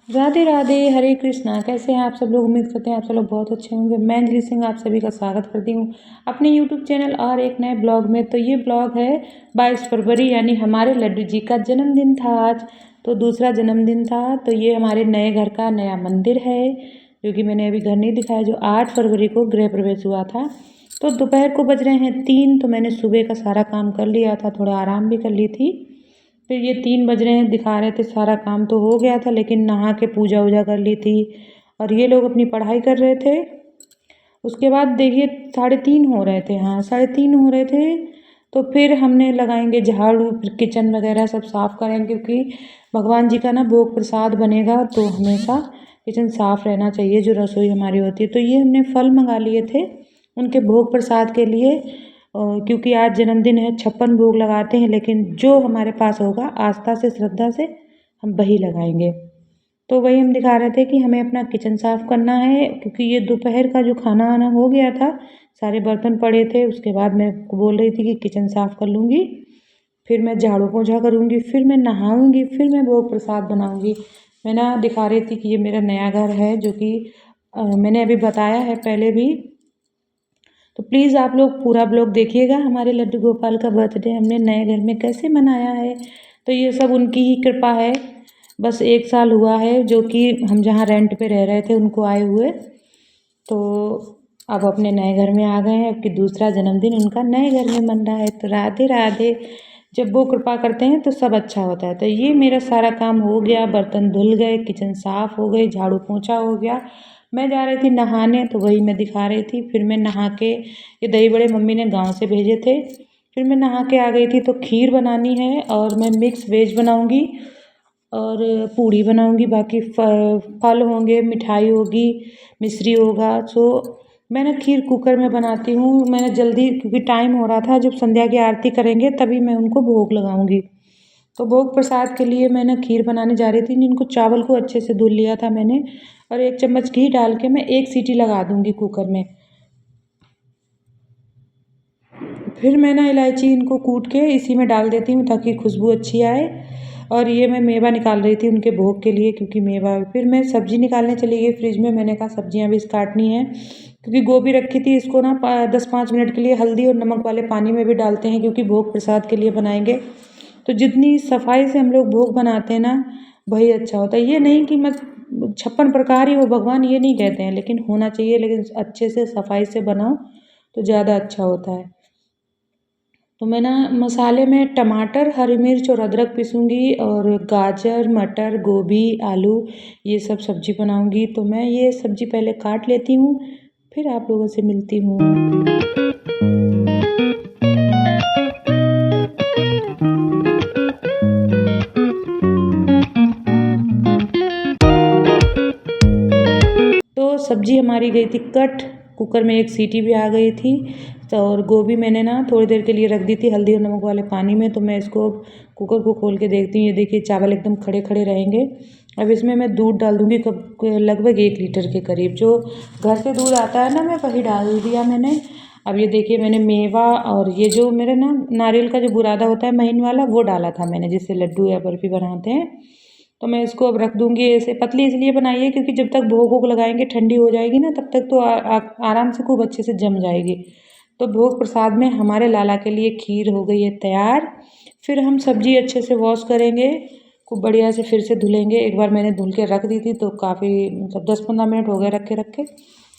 राधे राधे, हरे कृष्णा। कैसे हैं आप सब लोग? उम्मीद करते हैं आप सब लोग बहुत अच्छे होंगे। मैं अंजलि सिंह आप सभी का स्वागत करती हूँ अपने यूट्यूब चैनल और एक नए ब्लॉग में। तो ये ब्लॉग है 22 फरवरी, यानी हमारे लड्डू जी का जन्मदिन था आज। तो दूसरा जन्मदिन था। तो ये हमारे नए घर का नया मंदिर है, जो कि मैंने अभी घर नहीं दिखाया, जो 8 फरवरी को गृह प्रवेश हुआ था। तो दोपहर को बज रहे हैं 3। तो मैंने सुबह का सारा काम कर लिया था, थोड़ा आराम भी कर ली थी। फिर ये 3 बज रहे हैं, दिखा रहे थे सारा काम तो हो गया था, लेकिन नहा के पूजा वूजा कर ली थी और ये लोग अपनी पढ़ाई कर रहे थे। उसके बाद देखिए 3:30 हो रहे थे, हाँ 3:30 हो रहे थे। तो फिर हमने लगाएंगे झाड़ू, फिर किचन वगैरह सब साफ़ करेंगे, क्योंकि भगवान जी का ना भोग प्रसाद बनेगा तो हमेशा किचन साफ़ रहना चाहिए, जो रसोई हमारी होती है। तो ये हमने फल मंगा लिए थे उनके भोग प्रसाद के लिए, क्योंकि आज जन्मदिन है। 56 भोग लगाते हैं, लेकिन जो हमारे पास होगा आस्था से श्रद्धा से हम वही लगाएंगे। तो वही हम दिखा रहे थे कि हमें अपना किचन साफ़ करना है, क्योंकि ये दोपहर का जो खाना आना हो गया था, सारे बर्तन पड़े थे। उसके बाद मैं बोल रही थी कि किचन साफ़ कर लूँगी, फिर मैं झाड़ू पोंछा करूँगी, फिर मैं नहाऊँगी, फिर मैं भोग प्रसाद बनाऊँगी। मैं ना दिखा रही थी कि ये मेरा नया घर है, जो कि मैंने अभी बताया है पहले भी। तो प्लीज़ आप लोग पूरा ब्लॉग देखिएगा। हमारे लड्डू गोपाल का बर्थडे हमने नए घर में कैसे मनाया है, तो ये सब उनकी ही कृपा है। बस 1 साल हुआ है, जो कि हम जहाँ रेंट पे रह रहे थे उनको आए हुए। तो अब अपने नए घर में आ गए हैं। अब कि दूसरा जन्मदिन उनका नए घर में मन रहा है। तो राधे राधे। जब वो कृपा करते हैं तो सब अच्छा होता है। तो ये मेरा सारा काम हो गया, बर्तन धुल गए, किचन साफ़ हो गई, झाड़ू पोंछा हो गया। मैं जा रही थी नहाने, तो वही मैं दिखा रही थी। फिर मैं नहा के, ये दही बड़े मम्मी ने गाँव से भेजे थे, फिर मैं नहा के आ गई थी। तो खीर बनानी है और मैं मिक्स वेज बनाऊँगी और पूड़ी बनाऊँगी। बाकी फल होंगे, मिठाई होगी, मिश्री होगा। सो मैं ना खीर कुकर में बनाती हूँ। मैंने जल्दी, क्योंकि टाइम हो रहा था, जब संध्या की आरती करेंगे तभी मैं उनको भोग लगाऊँगी। तो भोग प्रसाद के लिए मैं ना खीर बनाने जा रही थी। इनको चावल को अच्छे से धुल लिया था मैंने, और 1 चम्मच घी डाल के मैं 1 सीटी लगा दूँगी कुकर में। फिर मैं ना इलायची इनको कूट के इसी में डाल देती हूँ, ताकि खुशबू अच्छी आए। और ये मैं मेवा निकाल रही थी उनके भोग के लिए, क्योंकि मेवा। फिर मैं सब्ज़ी निकालने चली गई फ्रिज में। मैंने कहा सब्जियाँ भी काटनी है, क्योंकि गोभी रखी थी। इसको ना 10-5 मिनट के लिए हल्दी और नमक वाले पानी में भी डालते हैं, क्योंकि भोग प्रसाद के लिए बनाएंगे। तो जितनी सफाई से हम लोग भोग बनाते हैं ना, वही अच्छा होता है। ये नहीं कि मत 56 प्रकार ही हो भगवान, ये नहीं कहते हैं, लेकिन होना चाहिए। लेकिन अच्छे से सफाई से बनाओ तो ज़्यादा अच्छा होता है। तो मैं ना मसाले में टमाटर, हरी मिर्च और अदरक पीसूँगी, और गाजर, मटर, गोभी, आलू, ये सब सब्ज़ी बनाऊँगी। तो मैं ये सब्ज़ी पहले काट लेती हूँ, फिर आप लोगों से मिलती हूँ। तो सब्ज़ी हमारी गई थी कट, कुकर में 1 सीटी भी आ गई थी। तो और गोभी मैंने ना थोड़ी देर के लिए रख दी थी हल्दी और नमक वाले पानी में। तो मैं इसको कुकर को खोल के देखती हूँ। ये देखिए चावल एकदम खड़े खड़े रहेंगे। अब इसमें मैं दूध डाल दूँगी, लगभग 1 लीटर के करीब। जो घर से दूध आता है ना, मैं वही डाल दिया मैंने। अब ये देखिए मैंने मेवा, और ये जो मेरे ना नारियल का जो बुरादा होता है महीन वाला, वो डाला था मैंने, जिससे लड्डू या बर्फ़ी बनाते हैं। तो मैं इसको अब रख दूँगी। ऐसे पतली इसलिए बनाई है, क्योंकि जब तक भोग वोग लगाएंगे ठंडी हो जाएगी ना, तब तक तो आराम से खूब अच्छे से जम जाएगी। तो भोग प्रसाद में हमारे लाला के लिए खीर हो गई है तैयार। फिर हम सब्ज़ी अच्छे से वॉश करेंगे, खूब बढ़िया से फिर से धुलेंगे। एक बार मैंने धुल के रख दी थी, तो काफ़ी मतलब 10-15 मिनट हो गए रखे रखे।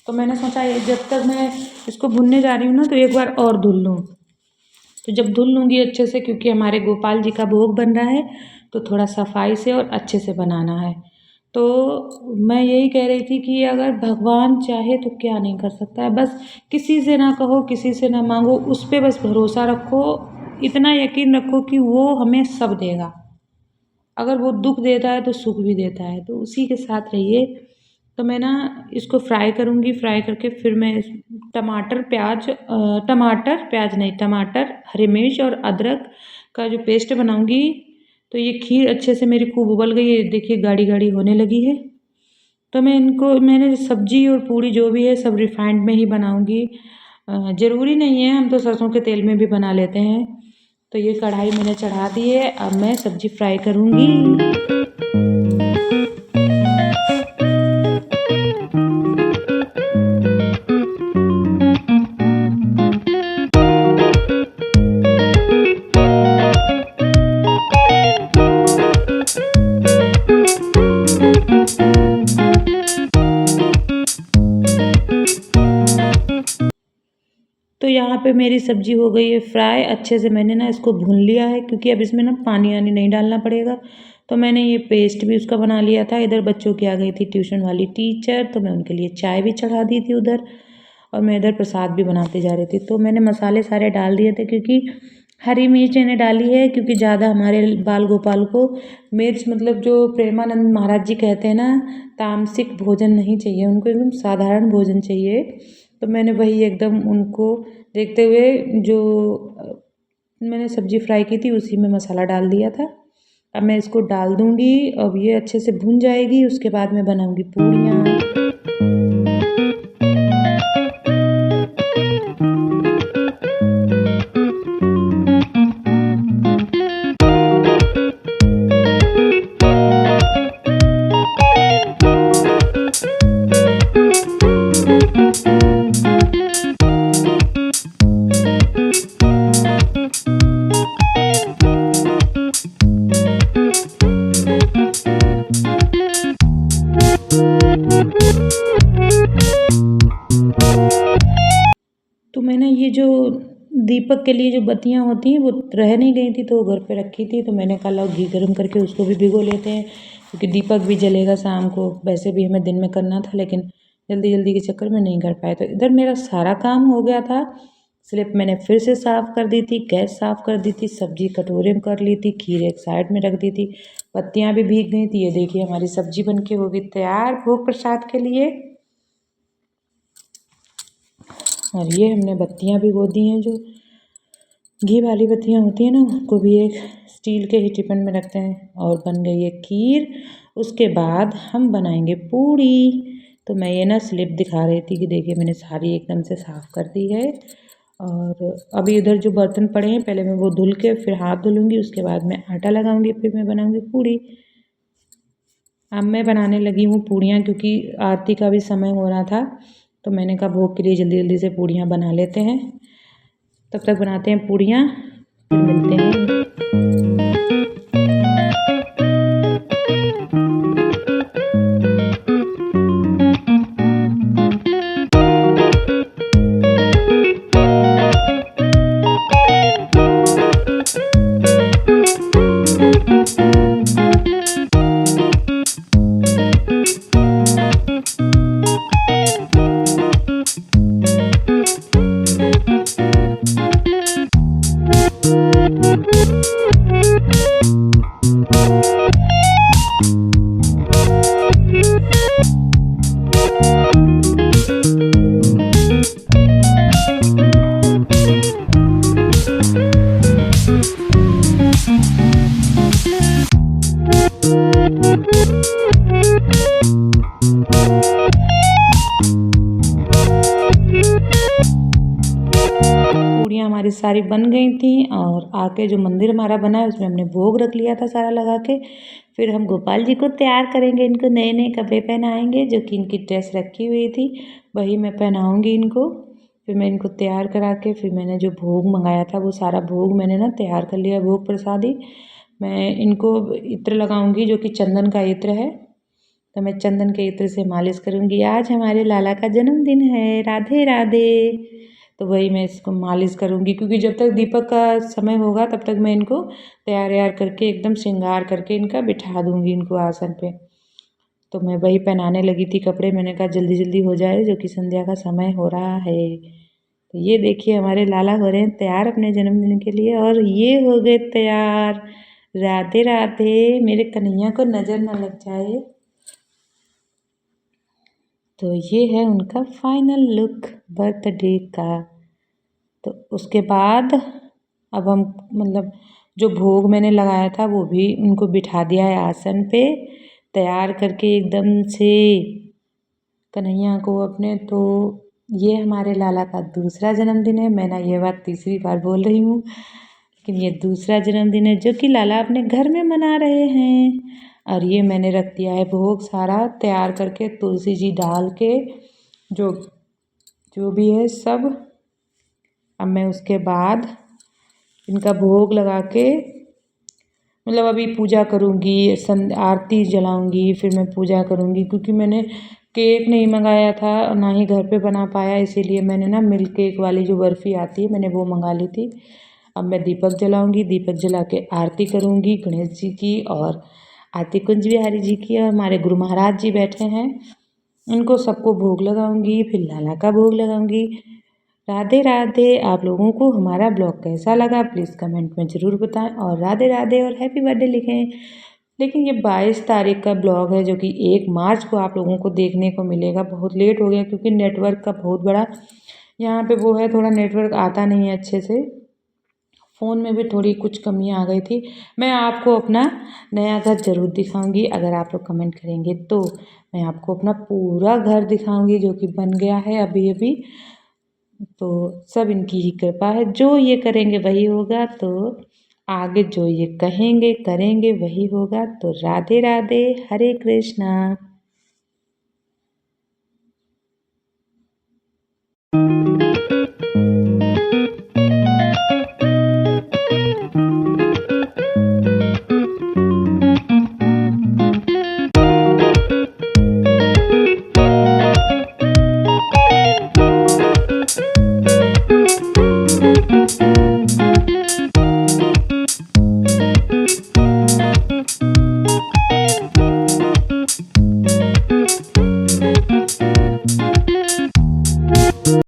तो मैंने सोचा ये जब तक मैं इसको भुनने जा रही हूँ ना, तो एक बार और धुल लूँ। तो जब धुल लूँगी अच्छे से, क्योंकि हमारे गोपाल जी का भोग बन रहा है, तो थोड़ा सफाई से और अच्छे से बनाना है। तो मैं यही कह रही थी कि अगर भगवान चाहे तो क्या नहीं कर सकता है। बस किसी से ना कहो, किसी से ना मांगो, उस पे बस भरोसा रखो। इतना यकीन रखो कि वो हमें सब देगा। अगर वो दुख देता है तो सुख भी देता है, तो उसी के साथ रहिए। तो मैं ना इसको फ्राई करूँगी। फ्राई करके फिर मैं टमाटर प्याज नहीं, टमाटर, हरी मिर्च और अदरक का जो पेस्ट बनाऊँगी। तो ये खीर अच्छे से मेरी खूब उबल गई है, देखिए गाढ़ी गाढ़ी होने लगी है। तो मैंने सब्जी और पूड़ी जो भी है सब रिफाइंड में ही बनाऊँगी। ज़रूरी नहीं है, हम तो सरसों के तेल में भी बना लेते हैं। तो ये कढ़ाई मैंने चढ़ा दी है, अब मैं सब्जी फ्राई करूँगी। तो यहाँ पे मेरी सब्ज़ी हो गई है फ्राई। अच्छे से मैंने ना इसको भून लिया है, क्योंकि अब इसमें ना पानी वानी नहीं डालना पड़ेगा। तो मैंने ये पेस्ट भी उसका बना लिया था। इधर बच्चों की आ गई थी ट्यूशन वाली टीचर, तो मैं उनके लिए चाय भी चढ़ा दी थी उधर, और मैं इधर प्रसाद भी बनाते जा रही थी। तो मैंने मसाले सारे डाल दिए थे, क्योंकि हरी मिर्च मैंने डाली है, क्योंकि ज़्यादा हमारे बाल गोपाल को मिर्च, मतलब जो प्रेमानंद महाराज जी कहते हैं ना, तामसिक भोजन नहीं चाहिए उनको, एकदम साधारण भोजन चाहिए। तो मैंने वही एकदम उनको देखते हुए जो मैंने सब्ज़ी फ्राई की थी उसी में मसाला डाल दिया था। अब मैं इसको डाल दूँगी, अब ये अच्छे से भुन जाएगी, उसके बाद मैं बनाऊँगी पूड़ियाँ। तो मैंने ये जो दीपक के लिए जो बत्तियाँ होती हैं वो रह नहीं गई थी, तो वो घर पे रखी थी। तो मैंने कहा लाओ घी गर्म करके उसको भी भिगो लेते हैं, क्योंकि दीपक भी जलेगा शाम को। वैसे भी हमें दिन में करना था, लेकिन जल्दी जल्दी के चक्कर में नहीं कर पाए। तो इधर मेरा सारा काम हो गया था। स्लिप मैंने फिर से साफ़ कर दी थी, गैस साफ़ कर दी थी, सब्जी कटोरे में कर ली थी, खीर एक साइड में रख दी थी, पत्तियाँ भी भीग गई थी। ये देखिए हमारी सब्जी बन के हो गई तैयार भोग प्रसाद के लिए। और ये हमने बत्तियाँ भिगो दी हैं, जो घी वाली बत्तियाँ होती हैं ना, उनको भी एक स्टील के ही टिफिन में रखते हैं। और बन गई है खीर। उसके बाद हम बनाएंगे पूड़ी। तो मैं ये ना स्लिप दिखा रही थी कि देखिए मैंने सारी एकदम से साफ़ कर दी है। और अभी इधर जो बर्तन पड़े हैं पहले मैं वो धुल के फिर हाथ धुलूँगी, उसके बाद मैं आटा लगाऊँगी, फिर मैं बनाऊँगी पूड़ी। अब मैं बनाने लगी हूँ पूड़ियाँ, क्योंकि आरती का भी समय हो रहा था। तो मैंने कहा भोग के लिए जल्दी जल्दी से पूड़ियाँ बना लेते हैं। तब तक बनाते हैं पूड़ियाँ, फिर मिलते हैं। पूड़ियाँ हमारी सारी बन गई थी, और आके जो मंदिर हमारा बना है उसमें हमने भोग रख लिया था सारा लगा के। फिर हम गोपाल जी को तैयार करेंगे, इनको नए नए कपड़े पहनाएंगे, जो कि इनकी ड्रेस रखी हुई थी वही मैं पहनाऊँगी इनको। फिर मैं इनको तैयार करा के फिर मैंने जो भोग मंगाया था वो सारा भोग मैंने ना तैयार कर लिया, भोग प्रसादी। मैं इनको इत्र लगाऊंगी, जो कि चंदन का इत्र है। तो मैं चंदन के इत्र से मालिश करूंगी। आज हमारे लाला का जन्मदिन है, राधे राधे। तो वही मैं इसको मालिश करूंगी, क्योंकि जब तक दीपक का समय होगा तब तक मैं इनको तैयार व्यार करके एकदम श्रृंगार करके इनका बिठा दूंगी इनको आसन पे। तो मैं वही पहनाने लगी थी कपड़े। मैंने कहा जल्दी जल्दी हो जाए, जो कि संध्या का समय हो रहा है। तो ये देखिए हमारे लाला हो रहे हैं तैयार अपने जन्मदिन के लिए, और ये हो गए तैयार। राधे राधे। मेरे कन्हैया को नज़र न लग जाए। तो ये है उनका फाइनल लुक बर्थडे का। तो उसके बाद अब हम मतलब जो भोग मैंने लगाया था वो भी उनको बिठा दिया है आसन पे, तैयार करके एकदम से कन्हैया को अपने। तो ये हमारे लाला का दूसरा जन्मदिन है। मैं ना ये बात तीसरी बार बोल रही हूँ, लेकिन ये दूसरा जन्मदिन है जो कि लाला अपने घर में मना रहे हैं। और ये मैंने रख दिया है भोग सारा तैयार करके, तुलसी जी डाल के, जो जो भी है सब। अब मैं उसके बाद इनका भोग लगा के मतलब अभी पूजा करूँगी, आरती जलाऊँगी, फिर मैं पूजा करूँगी, क्योंकि मैंने केक नहीं मंगाया था और ना ही घर पे बना पाया, इसीलिए मैंने ना मिल्क केक वाली जो बर्फ़ी आती है मैंने वो मंगा ली थी। अब मैं दीपक जलाऊंगी, दीपक जला के आरती करूंगी गणेश जी की और आरती कुंज बिहारी जी की, और हमारे गुरु महाराज जी बैठे हैं उनको सबको भोग लगाऊंगी, फिर लाला का भोग लगाऊंगी। राधे राधे। आप लोगों को हमारा ब्लॉग कैसा लगा प्लीज़ कमेंट में ज़रूर बताएं और राधे राधे और हैप्पी बर्थडे लिखें। लेकिन ये 22 तारीख का ब्लॉग है जो कि 1 मार्च को आप लोगों को देखने को मिलेगा। बहुत लेट हो गया क्योंकि नेटवर्क का बहुत बड़ा यहाँ पे वो है, थोड़ा नेटवर्क आता नहीं है अच्छे से, फ़ोन में भी थोड़ी कुछ कमियाँ आ गई थी। मैं आपको अपना नया घर ज़रूर दिखाऊंगी, अगर आप लोग कमेंट करेंगे तो मैं आपको अपना पूरा घर दिखाऊंगी जो कि बन गया है अभी अभी। तो सब इनकी ही कृपा है, जो ये करेंगे वही होगा। तो आगे जो ये कहेंगे करेंगे वही होगा। तो राधे राधे, हरे कृष्णा।